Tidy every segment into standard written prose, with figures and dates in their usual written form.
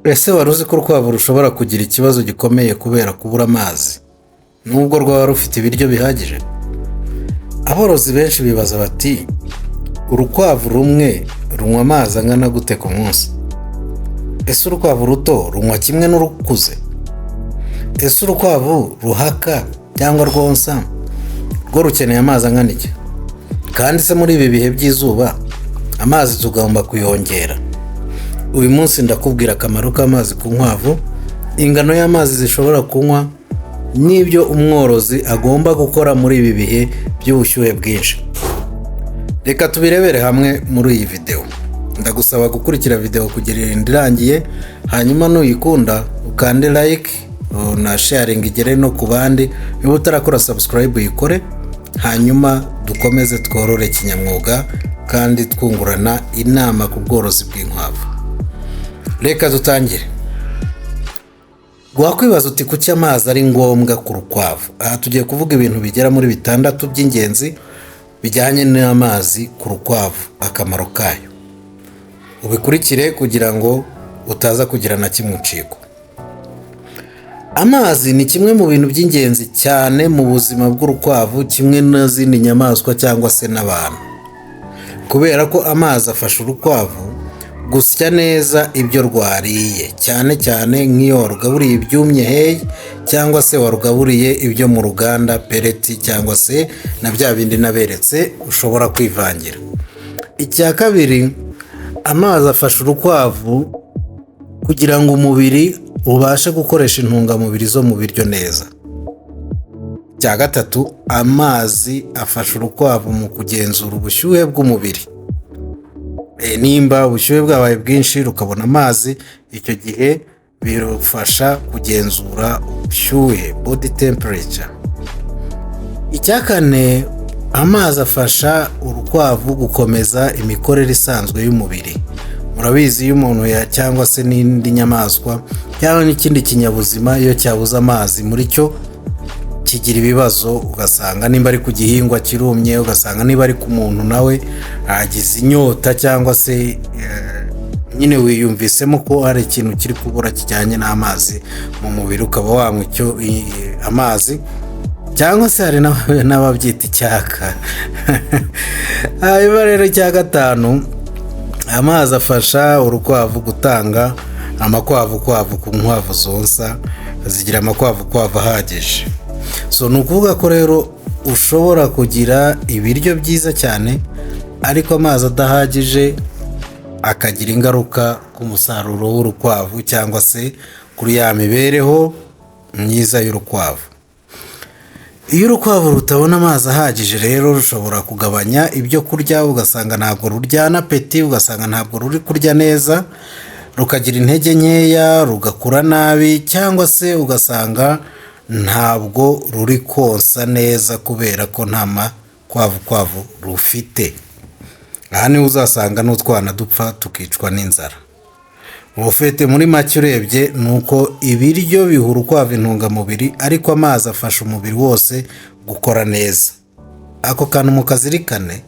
Ese wari uzi ko urukwavu rushobora kugira ikibazo gikomeye kubera kubura amazi nubwo rwaba rufite ibiryo bihagije? Aborozi benshi bibaza bati urukwavu rumwe runywa amazi angana gute ku munsi? Ese urukwavu ruto runywa kimwe n'urukuze? Ese urukwavu ruhaka cyangwa rwonsa rwo rukeneye amazi angana iki? Kandi se muri ibi bihe by'izuba amazi tugomba kuyongera? Uyu munsi ndakubwira akamaro k'amazi ku nkwavu, ingano y'amazi zishobora kunywa, n'ibyo umworozi agomba gukora muri ibi bihe by'ubushyuhe bwinshi. Reka tubirebere hamwe muri iyi video. Ndagusaba gukurikira video kugera irangiye, hanyuma nuyikunda ukande like na sharing igere no ku bandi. Niba utarakora subscribe uyikore, hanyuma dukomeze tworore kinyamwuga kandi twungurana inama ku bworozi bw'inkwavu. Reka dutangire. Wakwibaza uti kuki amazi ari ngombwa ku rukwavu? Aha tugiye kuvuga ibintu bigera muri 6 by'ingenzi bijyanye n'amazi ku rukwavu, akamaro kayo. Ubikurikire kugira ngo utaza kugira na kimwe uciko. Amazi ni kimwe mu bintu by'ingenzi cyane mu buzima bw'urukwavu, kimwe n'izindi nyamaswa cyangwa se n'abantu. Kubera ko amazi afasha urukwavu gusya neza ibyo rwariye, cyane cyane nk'iyo warugaburiye ibyumye hey, cyangwa se warugaburiye ibyo mu ruganda peleti, cyangwa se na bya bindi naberetse ushobora kwivangira. Icya kabiri, amazi afasha urukwavu kugira ngo umubiri ubashe gukoresha intungamubiri zo mu biryo neza. Icya gatatu, amazi afasha urukwavu mu kugenzura ubushyuhe bw'umubiri. Nimba ubushyuhe bwabaye bwinshi rukabona amazi, icyo gihe birufasha kugenzura ubushyuhe, body temperature. Icya kane, amazi afasha urukwavu gukomeza imikorere isanzwe y'umubiri. Murabizi iyo umuntu cyangwa se n'indi nyamaswa cyangwa n'ikindi kinyabuzima iyo cyabuze amazi muri cyo kigira ibibazo, ugasanga nimba ari ku gihingwa kirumye, ugasanga niba ari ku muntu nawe agize inyota, cyangwa se nyine wiyumvisemo ko hari ikintu kiri kubura kijyanye n'amazi mu mubiri, ukaba wanywa amazi, cyangwa se hari n'ababyita icyaka. Hanyuma rero icya gatanu, amazi afasha urukwavu gutanga amakwavu ku nkwavu zonsa, zigira amakwavu ahagije. So ni ukuvuga ko rero ushobora kugira ibiryo byiza cyane ariko amazi adahagije akagira ingaruka ku musaruro w'urukwavu cyangwa se kuri ya mibereho myiza y'urukwavu. Iyo urukwavu rutabona amazi ahagije rero rushobora kugabanya ibyo kurya, ugasanga ntabwo ruryana peti, ugasanga ntabwo ruri kurya neza, rukagira intege nkeya, rugakura nabi, cyangwa se ugasanga ntabwo ruri konsa neza kubera ko nta makwavu rufite. Aha niho uzasanga n'utwana dupfa tukicwa n'inzara. Ubufete muri make urebye ni uko ibiryo biha urukwavu intungamubiri, ariko amazi afasha umubiri wose gukora neza. Ako kantu mukazirikane,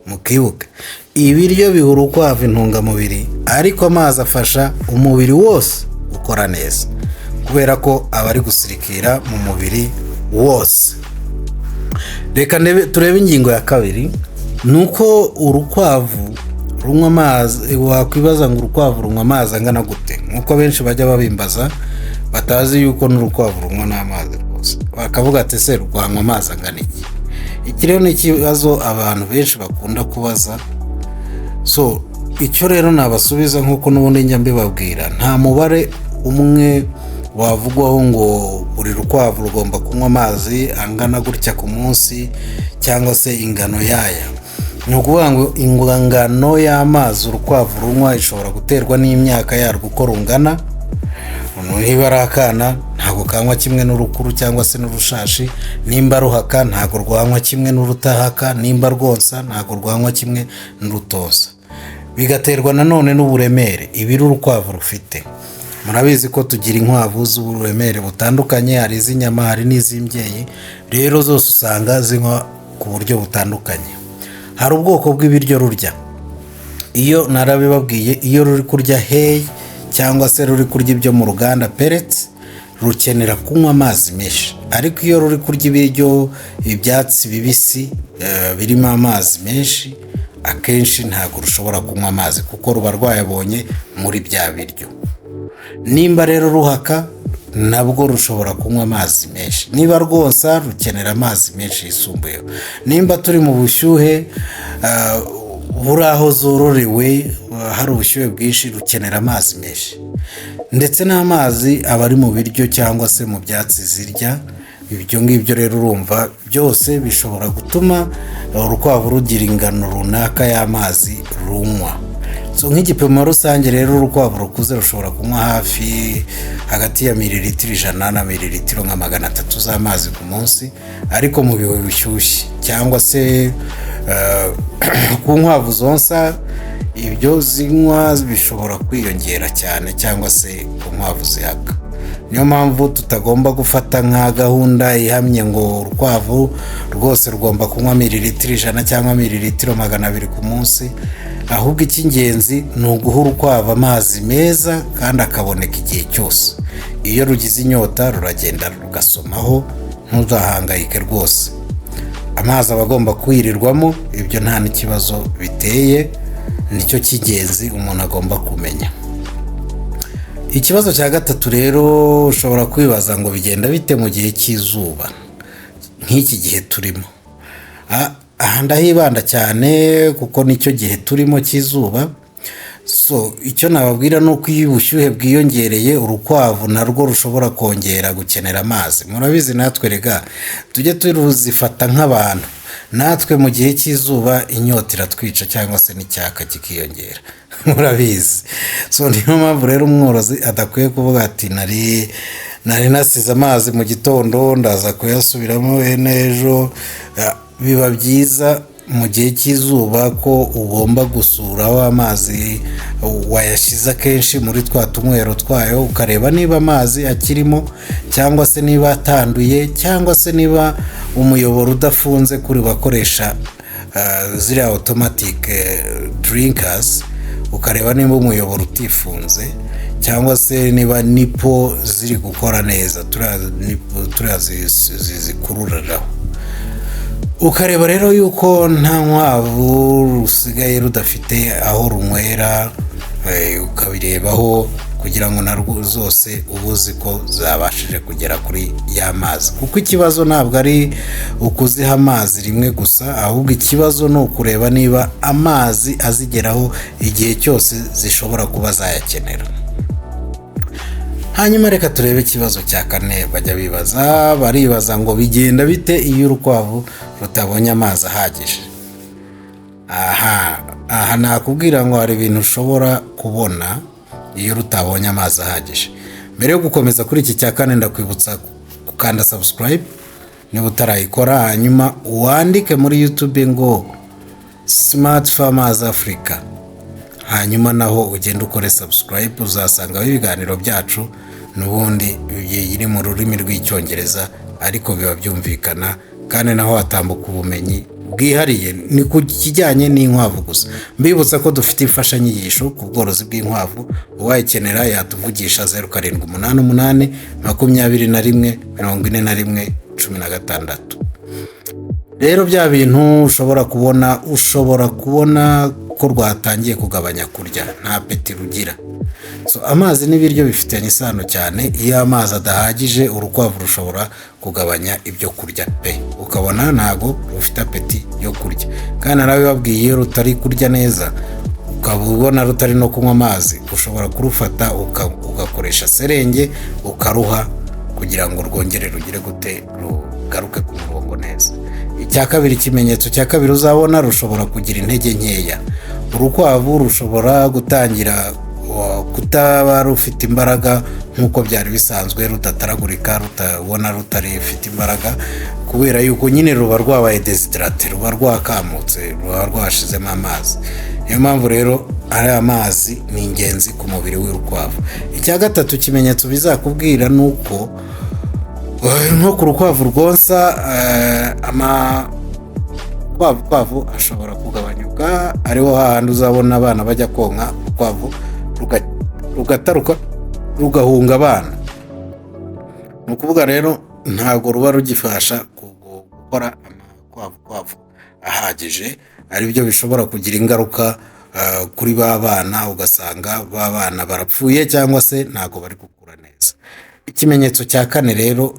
mukibuke. Ibiryo biha urukwavu intungamubiri, ariko amazi afasha umubiri wose gukora neza, kubera ko aba ari gusirikira mu mubiri wose. Reka turebe ingingo ya kabiri, nuko urukwavu runywa amazi. Wakwibaza ngo urukwavu runywa amazi angana gute? Nkuko benshi bajya babimbaza batazi yuko n'urukwavu runywa n'amazi rwose, bakavuga ati se rwanywa amazi angana iki? Iki rero ni ikibazo abantu benshi bakunda kubaza. So icyo rero nabasubiza nkuko n'ubundi njya mbibabwira, nta mubare umwe wavugwaho ngo buri rukwavu rugomba kunywa amazi angana gutya ku munsi, cyangwa se ingano yaya. Ni ukuvuga ngo ingano y'amazi urukwavu runywa ishobora guterwa n'imyaka yarwo uko rungana. Niba ari akana ntabwo kanywa kimwe n'urukuru cyangwa se n'urushashi, nimba ruhaka ntabwo rwanywa kimwe n'urutahaka, nimba rwonsa ntabwo rwanywa kimwe n'urutosa. Bigaterwa nanone n'uburemere ibiro urukwavu rufite. Murabizi ko tugira inkwavu z'uburemere butandukanye, hari iz'inyama, hari n'iz'imbyeyi, rero zose usanga zinywa ku buryo butandukanye. Hari ubwoko bw'ibiryo rurya. Iyo narabibabwiye, iyo ruri kurya hey cyangwa se ruri kurya ibyo mu ruganda pellets rukenera kunywa amazi menshi, ariko iyo ruri kurya ibiryo ibyatsi bibisi birimo amazi menshi akenshi ntabwo rushobora kunywa amazi kuko ruba rwayabonye muri bya biryo. Nimba rero ruhaka nabwo rushobora kunywa amazi menshi, niba rwonsa rukenera amazi menshi yisumbuyeho, nimba turi mu bushyuhe buri aho zororewe hari ubushyuhe bwinshi rukenera amazi menshi, ndetse n'amazi aba ari mu biryo cyangwa se mu byatsi zirya. Ibyo ngibyo rero urumva byose bishobora gutuma urukwavu rugira ingano runaka y'amazi runywa. Nk'igipimo rusange rero urukwavu rukuze rushobora kunywa hafi hagati ya mililitiro 100 na mililitiro nka 300 z'amazi ku munsi, ariko mu bihe bishyushye cyangwa se ku nkwavu zonsa ibyo zinywa bishobora kwiyongera cyane cyangwa se ku nkwavu zihaka. Niyo mpamvu tutagomba gufata nka gahunda ihamye ngo urukwavu rwose rugomba kunywa mililitiro 100 cyangwa mililitiro 200 ku munsi, ahubwo icy'ingenzi ni uguha urukwavu amazi meza kandi akaboneka igihe cyose. Iyo rugize inyota ruragenda rugasomaho, ntuzahangayike rwose. Amazi aba agomba kwirirwamo, ibyo nta n'ikibazo biteye, nicyo cy'ingenzi umuntu agomba kumenya. Ikibazo cya gatatu rero ushobora kwibaza ngo bigenda bite mu gihe cy'izuba nk'iki gihe turimo. Aha ndahibanda cyane kuko nicyo gihe turimo cy'izuba. Icyo nababwira ni uko iyo ubushyuhe bwiyongereye urukwavu narwo rushobora kongera gukenera amazi. Murabizi natwe rega tujye turuzifata nk'abantu, natwe mu gihe cy'izuba inyota iratwica cyangwa se n'icyaka kikiyongera, murabizi. Niyo mpamvu rero umworozi adakwiye kuvuga ati nari nasize amazi mu gitondo ndaza kuyasubiramo ejo. Biba byiza mu gihe cy'izuba ko ugomba gusuraho amazi wayashyize akenshi muri twa tunywero twayo, ukareba niba amazi akirimo cyangwa se niba atanduye cyangwa se niba umuyoboro udafunze kuri bakoresha ziriya automatic drinkers, ukareba niba umuyoboro utifunze cyangwa se niba nipo ziri gukora neza, turiya zikururiraho. Ukareba rero yuko nta nkwavu rusigaye rudafite aho runywera, ukabirebaho kugira ngo narwo zose ubuzi ko zabashije kugera kuri ya mazi, kuko ikibazo ntabwo ari ukuziha amazi rimwe gusa, ahubwo ikibazo ni ukureba niba amazi azigeraho igihe cyose zishobora kuba zayakenera. Hanyuma reka turebe ikibazo cya kane. Baribaza ngo bigenda bite iyo urukwavu rutabonye amazi ahagije. Aha nakubwira ngo hari ibintu ushobora kubona iyo rutabonye amazi ahagije. Mbere yo gukomeza kuri iki cya kane ndakwibutsa gukanda subscribe niba utarayikora, hanyuma wandike muri YouTube ngo Smart Farmers Africa, hanyuma naho ugenda ukore subscribe, uzasanga ibiganiro byacu n'ubundi biri mu rurimi rw'icyongereza ariko biba byumvikana, kandi naho hatambuka ubumenyi bwihariye ni ku kijyanye n'inkwavu gusa. Mbibutsa ko dufite imfashanyigisho ku bworozi bw'inkwavu, uwayikenera yatuvugisha 0788 21 41 16. Rero bya bintu ushobora kubona ko rwatangiye kugabanya kurya, nta peti rugira. Amazi n'ibiryo bifitanye isano cyane. Iyo amazi adahagije urukwavu rushobora kugabanya ibyo kurya ukabona ntago rufite apeti yo kurya. Kandi narabibabwiye iyo rutari kurya neza ukabona rutari no kunywa amazi, ushobora kurufata ugakoresha serenge ukaruha kugira ngo rwongere rugire gute rugaruke ku murongo neza. Ikimenyetso cya kabiri uzabona rushobora kugira intege nkeya. Urukwavu rushobora gutangira kutaba rufite imbaraga nk'uko byari bisanzwe, rudataragurika, rutabona rutarifite imbaraga, kubera yuko nyine ruba rwabaye desiderate, ruba rwakamutse, ruba rwashizemo amazi. Niyo mpamvu rero ari amazi ni ingenzi ku mubiri w'urukwavu. Icya gatatu kimenyetso bizakubwira nuko nko ku rukwavu rwonsa amakwavu ashobora kugabanyuka, ariho hahandi uzabona abana bajya konka urukwavu rugataruka rugahunga abana. Ni ukuvuga rero ntabwo ruba rugifasha gukora amakwavu ahagije, ari byo bishobora kugira ingaruka kuri ba bana, ugasanga ba bana barapfuye cyangwa se ntabwo bari gukura neza. Ikimenyetso cya kane rero,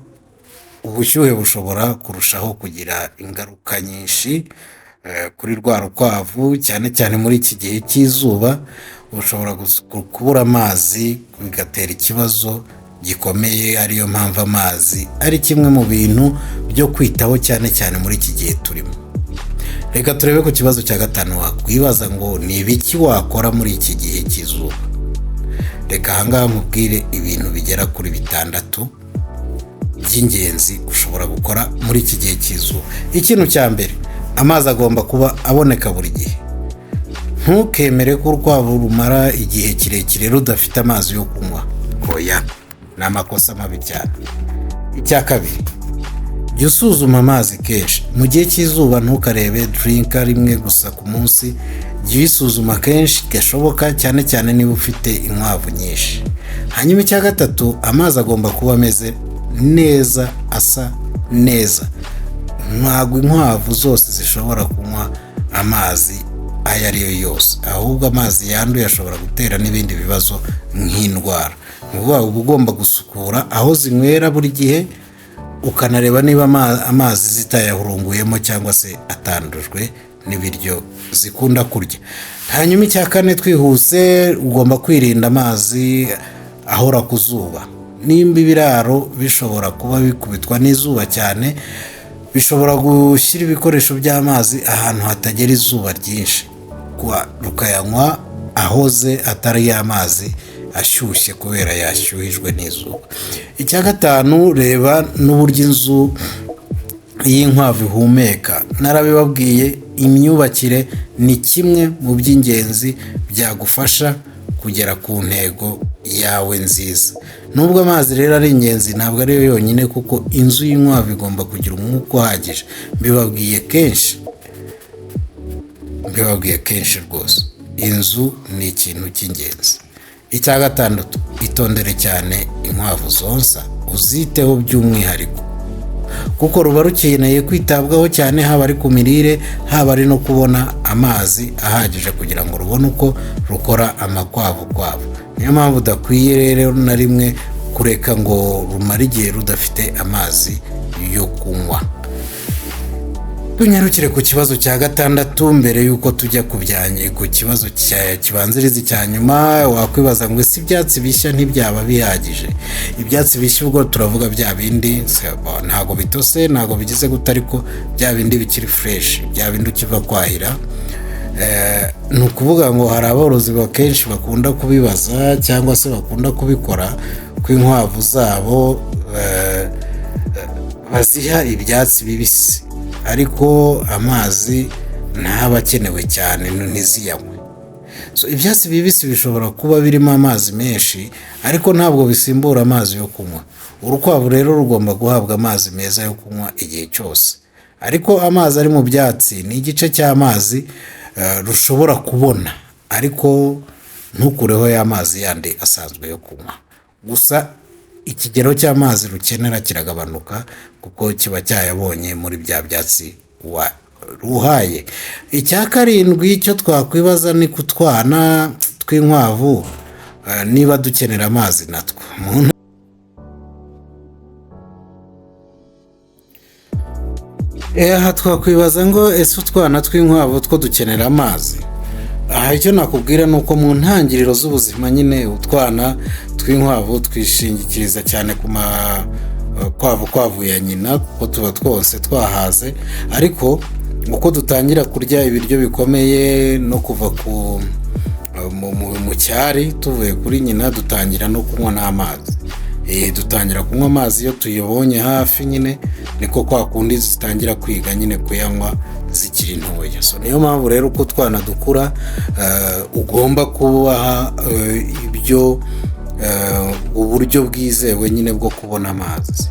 ubushyuhe bushobora kurushaho kugira ingaruka nyinshi kuri rwa rukwavu, cyane cyane muri iki gihe cy'izuba. Ushobora kubura amazi bigatera ikibazo gikomeye, ariyo mpamvu amazi ari kimwe mu bintu byo kwitaho cyane cyane muri iki gihe turimo. Reka turebe ku kibazo cya gatanu. Wakwibaza ngo ni ibiki wakora muri iki gihe cy'izuba? Reka ahangaha nkubwire ibintu bigera kuri 6 by'ingenzi ushobora gukora muri iki gihe cy'izuba. Ikintu cya mbere, amazi agomba kuba aboneka buri gihe. Ntukemere ko urukwavu rumara igihe kirekire rudafite amazi yo kunywa. Oya, ni amakosa mabi cyane. Icya kabiri, jya usuzuma amazi kenshi. Mu gihe cy'izuba ntukarebe drinka rimwe gusa ku munsi, jya uyisuzuma kenshi gashoboka, cyane cyane niba ufite inkwavu nyinshi. Hanyuma icya gatatu, amazi agomba kuba ameze neza, asa neza. Ntabwo inkwavu zose zishobora kunywa amazi ayo ari yo yose, ahubwo amazi yanduye ashobora gutera n'ibindi bibazo nk'indwara. Uba ugomba gusukura aho zinywera buri gihe, ukanareba niba amazi zitayahurunguyemo cyangwa se atandujwe n'ibiryo zikunda kurya. Hanyuma icya kane, twihuse, ugomba kwirinda amazi ahora ku zuba. Nimba ibiraro bishobora kuba bikubitwa n'izuba cyane, bishobora gushyira ibikoresho by'amazi ahantu hatagera izuba ryinshi, rukayanywa ahoze atari y'amazi ashyushye kubera yashyuhijwe n'izuba. Icya gatanu, reba n'uburyo inzu y'inkwavu ihumeka. Narabibabwiye, imyubakire ni kimwe mu by'ingenzi byagufasha kugera ku ntego yawe nziza. Nubwo amazi rero ari ingenzi, ntabwo ari yo yonyine, kuko inzu y'inkwavu igomba kugira umwuka uhagije. Mbibabwiye kenshi rwose, inzu ni ikintu cy'ingenzi. Icya gatandatu, itondere cyane inkwavu zonsa, uziteho by'umwihariko, kuko ruba rukeneye kwitabwaho cyane, haba ari ku mirire, haba ari no kubona amazi ahagije kugira ngo rubone uko rukora amakwavu. Niyo mpamvu udakwiye rero na rimwe kureka ngo rumare igihe rudafite amazi yo kunywa. Tunyarukire ku kibazo cya gatandatu mbere y'uko tujya ku kibazo kibanziriza icya nyuma. Wakwibaza ngo ese ibyatsi bishya ntibyaba bihagije? Ibyatsi bishya ubwo turavuga bya bindi ntago bitose, ntago bigize gute, ariko bya bindi bikiri fresh, bya bindi ukiva kwahira. Ni ukuvuga ngo hari aborozi kenshi bakunda kubibaza cyangwa se bakunda kubikora ko inkwavu zabo baziha ibyatsi bibisi, ariko amazi ntaba akenewe cyane ntiziyanywe. Ibyatsi bibisi bishobora kuba birimo amazi menshi, ariko ntabwo bisimbura amazi yo kunywa. Urukwavu rero rugomba guhabwa amazi meza yo kunywa igihe cyose, ariko amazi ari mu byatsi ni igice cy'amazi rushobora kubona, ariko ntukureho y'amazi yandi asanzwe yo kunywa. Gusa ikigero cy'amazi rukenera kiragabanuka kuko kiba cyayabonye muri bya byatsi ruhaye. Icya karindwi cyo twakwibaza ni ku twana tw'inkwavu, niba dukenera amazi natwo. Aha twakwibaza ngo ese utwana tw'inkwavu two dukenera amazi? Aha icyo nakubwira ni uko mu ntangiriro z'ubuzima nyine utwana tw'inkwavu twishingikiriza cyane ku makwavu ya nyina, kuko tuba twose twahaze, ariko uko dutangira kurya ibiryo bikomeye no kuva mu cyari tuvuye kuri nyina, dutangira no kunywa n'amazi. Dutangira kunywa amazi iyo tuyabonye hafi, nyine niko kwa kundi zitangira kwiga nyine kuyanywa zikiri ntoya. Niyo mpamvu rero uko twana dukura ugomba kubaha uburyo bwizewe nyine bwo kubona amazi,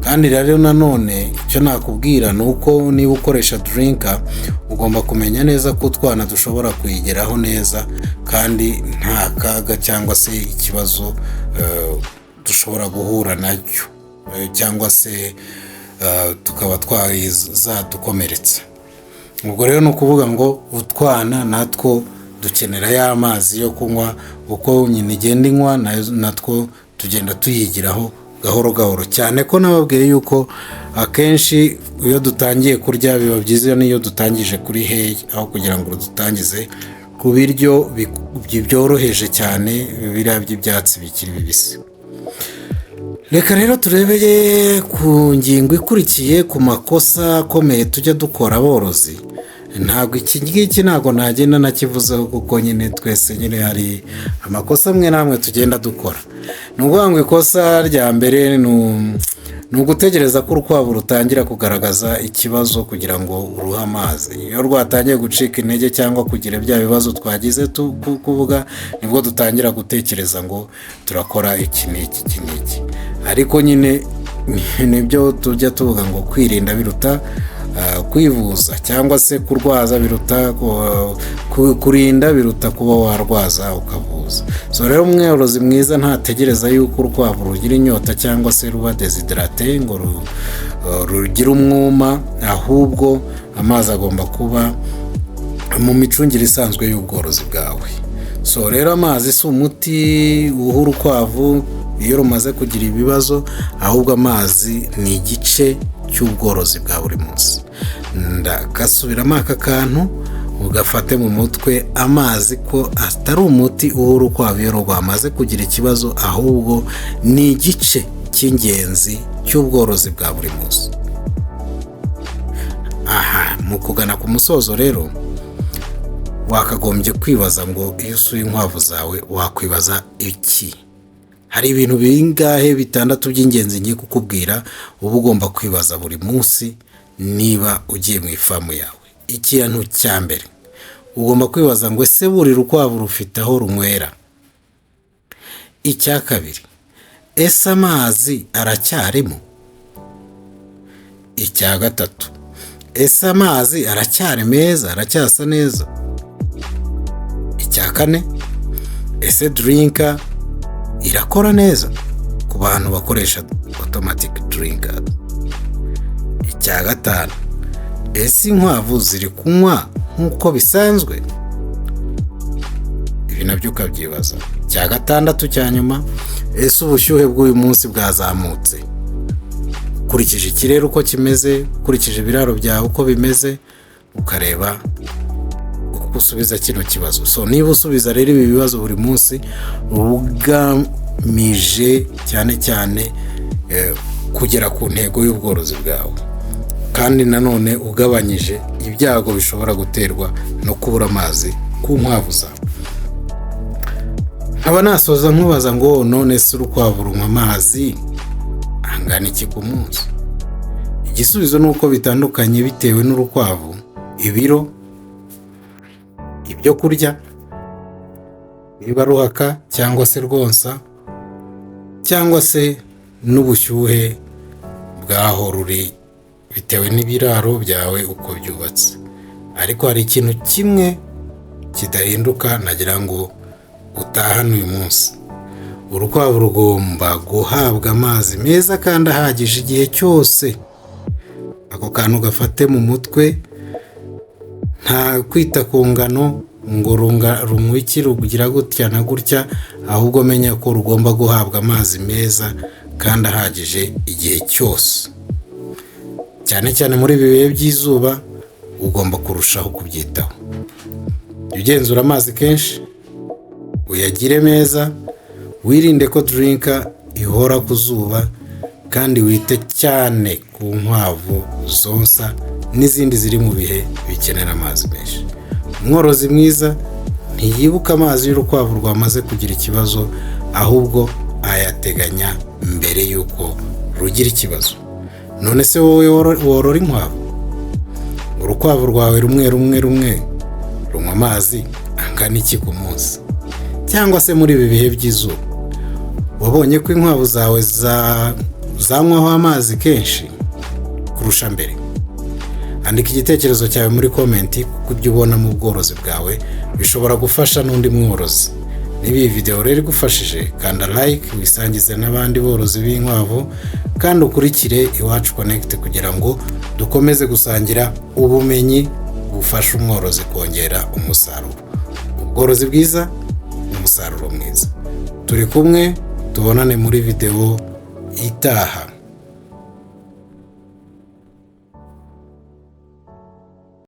kandi rero nanone icyo nakubwira ni uko niba ukoresha Drinker ugomba kumenya neza ko utwana dushobora kuyigeraho neza kandi nta kaga cyangwa se ikibazo dushobora guhura nacyo cyangwa se tukaba twazadukomeretsa. Ubwo rero ni ukuvuga ngo utwana natwo dukenera ya mazi yo kunywa, uko nyine igenda inywa natwo tugenda tuyigiraho gahoro gahoro, cyane ko nababwiye yuko akenshi iyo dutangiye kurya biba byiza niyo dutangije kuri heyi aho kugira ngo dutangize ku biryo byoroheje cyane biriya by'ibyatsi bikiri bibisi. Reka rero turebeye ku ngingo ikurikiye ku makosa akomeye tujya dukora aborozi. Ntabwo iki ngiki ntabwo nagenda nakivuzeho kuko nyine twese nyine hari amakosa amwe n'amwe tugenda dukora. Ni ukuvuga ngo ikosa rya mbere ni ugutegereza ko urukwavu rutangira kugaragaza ikibazo kugira ngo uruhe amazi. Iyo rwatangiye gucika intege cyangwa kugira bya bibazo twagize kuvuga, nibwo dutangira gutekereza ngo turakora iki n'iki. Ariko nyine nibyo tujya tuvuga ngo kwirinda biruta kwivuza, cyangwa se kurwaza biruta kurinda biruta kuba warwaza ukavuza. So rero umworozi mwiza ntategereza yuko urukwavu rugira inyota cyangwa se ruba desiderate ngo rugira umwuma, ahubwo amazi agomba kuba mu micungire isanzwe y'ubworozi bwawe. So rero amazi si umuti uha urukwavu iyo rumaze kugira ibibazo, ahubwo amazi ni igice cy'ubworozi bwa buri munsi. Ndakasubiramo aka kantu ugafate mu mutwe, amazi ko atari umuti uha urukwavu iyo rwamaze kugira ikibazo, ahubwo ni igice cy'ingenzi cy'ubworozi bwa buri munsi. Aha mu kugana ku musozo rero wakagombye kwibaza ngo iyo usuye inkwavu zawe wakwibaza iki? Hari ibintu bingahe bitandatu by'ingenzi ngiye kukubwira uba ugomba kwibaza buri munsi niba ugiye mu ifamu yawe. Ikintu cya mbere ugomba kwibaza ngo ese buri rukwavu rufite aho runywera? Icya kabiri, ese amazi aracyarimo? Icya gatatu, ese amazi aracyari meza, aracyasa neza? Icya kane, ese Drinker irakora neza ku bantu bakoresha automatic Drinker? Icya gatanu, ese inkwavu ziri kunywa nk'uko bisanzwe? Ibi nabyo ukabyibaza. Icya gatandatu cya nyuma, ese ubushyuhe bw'uyu munsi bwazamutse ukurikije ikirere uko kimeze, ukurikije ibiraro byawe uko bimeze, ukareba uko usubiza kino kibazo. So niba usubiza rero ibi bibazo buri munsi, ugamije cyane cyane kugera ku ntego y'ubworozi bwawe, kandi nanone ugabanyije ibyago bishobora guterwa no kubura amazi ku nkwavu zawe. Nkaba nasoza nkubaza ngo none se urukwavu runywa amazi angana iki ku munsi? Igisubizo ni uko bitandukanye bitewe n'urukwavu, ibiro, ibyo kurya, niba ruhaka cyangwa se rwonsa, cyangwa se n'ubushyuhe bwaho ruri bitewe n'ibiraro byawe uko byubatse. Ariko hari ikintu kimwe kidahinduka nagira ngo utahane uyu munsi: urukwavu rugomba guhabwa amazi meza kandi ahagije igihe cyose. Ako kantu gafate mu mutwe, nta kwita ku ngano ngo runywe iki rugira gutya na gutya, ahubwo menya ko rugomba guhabwa amazi meza kandi ahagije igihe cyose. Cyane cyane muri ibi bihe by'izuba ugomba kurushaho kubyitaho. Ugenzura amazi kenshi, uyagire meza, wirinde ko Drinker ihora ku zuba, kandi wite cyane ku nkwavu zonsa n'izindi ziri mu bihe bikenera amazi menshi. Umworozi mwiza ntiyibuka amazi y'urukwavu rwamaze kugira ikibazo, ahubwo ayateganya mbere y'uko rugira ikibazo. None se wowe worora inkwavu? Urukwavu rwawe rumwe runywa amazi angana iki ku munsi? Cyangwa se muri ibi bihe by'izuba wabonye ko inkwavu zawe zanywaho amazi kenshi kurusha mbere? Andika igitekerezo cyawe muri komenti kuko ibyo ubona mu bworozi bwawe bishobora gufasha n'undi mworozi. Niba iyi video rero igufashije, kanda like, wisangize n'abandi borozi b'inkwavu, kandi ukurikire Iwacu Connect kugira ngo dukomeze gusangira ubumenyi bufasha umworozi kongera umusaruro. Ubworozi bwiza, umusaruro mwiza. Turi kumwe, tubonane muri video itaha.